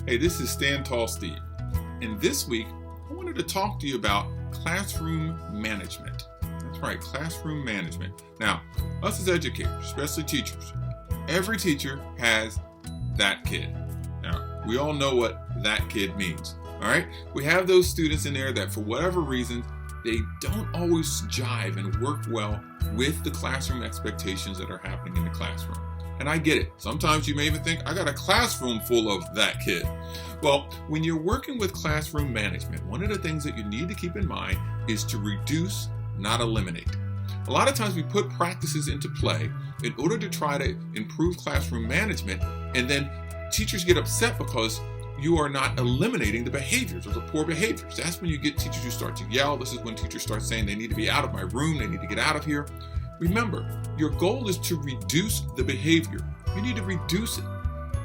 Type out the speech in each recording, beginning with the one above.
Hey, this is Stand Tall Steve, and this week I wanted to talk to you about classroom management. That's right, classroom management. Now, us as educators, especially teachers, every teacher has that kid. Now, we all know what that kid means, all right? We have those students in there that for whatever reason, they don't always jive and work well with the classroom expectations that are happening in the classroom. And I get it. Sometimes you may even think, I got a classroom full of that kid. Well, when you're working with classroom management, one of the things that you need to keep in mind is to reduce, not eliminate. A lot of times we put practices into play in order to try to improve classroom management, and then teachers get upset because you are not eliminating the behaviors or the poor behaviors. That's when you get teachers who start to yell. This is when teachers start saying they need to be out of my room, they need to get out of here. Remember, your goal is to reduce the behavior. You need to reduce it.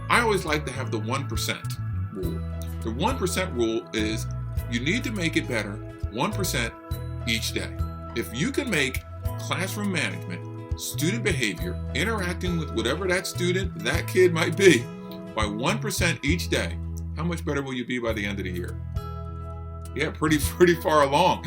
I always like to have the 1% rule. The 1% rule is you need to make it better 1% each day. If you can make classroom management, student behavior, interacting with whatever that student, that kid might be, by 1% each day, how much better will you be by the end of the year? Yeah, pretty far along.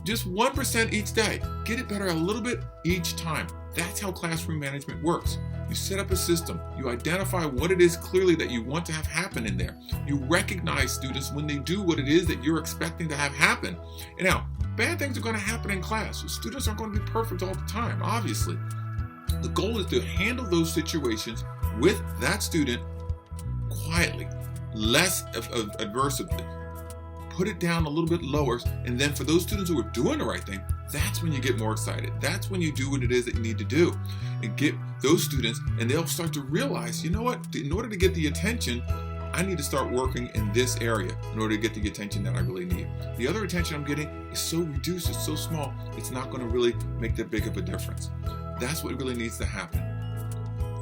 Just 1% each day. Get it better a little bit each time. That's how classroom management works. You set up a system. You identify what it is clearly that you want to have happen in there. You recognize students when they do what it is that you're expecting to have happen. And now, bad things are going to happen in class. Students aren't going to be perfect all the time, obviously. The goal is to handle those situations with that student quietly, less adversively. Put it down a little bit lower, and then for those students who are doing the right thing, that's when you get more excited. That's when you do what it is that you need to do and get those students, and they'll start to realize, you know what, in order to get the attention, I need to start working in this area in order to get the attention that I really need. The other attention I'm getting is so reduced, it's so small, it's not going to really make that big of a difference. That's what really needs to happen.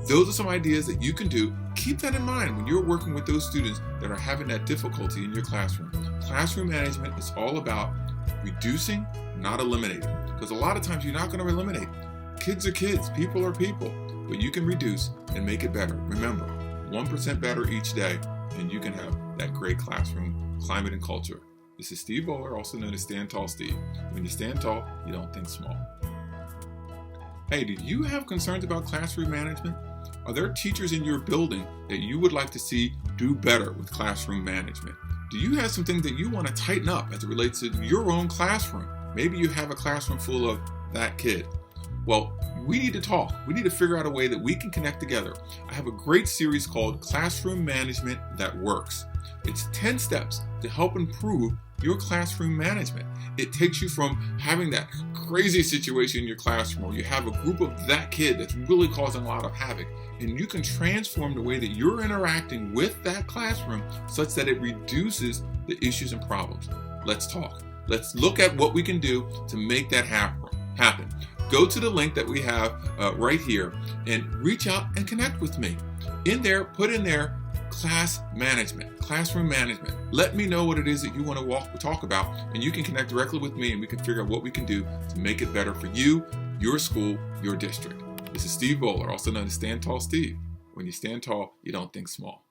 Those are some ideas that you can do. Keep that in mind when you're working with those students that are having that difficulty in your classroom. Classroom management is all about reducing, not eliminating. Because a lot of times you're not going to eliminate. Kids are kids, people are people. But you can reduce and make it better. Remember, 1% better each day, and you can have that great classroom climate and culture. This is Steve Bowler, also known as Stand Tall Steve. When you stand tall, you don't think small. Hey, do you have concerns about classroom management? Are there teachers in your building that you would like to see do better with classroom management? Do you have some things that you want to tighten up as it relates to your own classroom? Maybe you have a classroom full of that kid. Well, we need to talk. We need to figure out a way that we can connect together. I have a great series called Classroom Management That Works. It's 10 steps to help improve your classroom management. It takes you from having that crazy situation in your classroom where you have a group of that kid that's really causing a lot of havoc, and you can transform the way that you're interacting with that classroom such that it reduces the issues and problems. Let's talk. Let's look at what we can do to make that happen. Go to the link that we have right here and reach out and connect with me. In there, put in there classroom management. Let me know what it is that you want to talk about, and you can connect directly with me and we can figure out what we can do to make it better for you, your school, your district. This is Steve Bowler, also known as Stand Tall Steve. When you stand tall, you don't think small.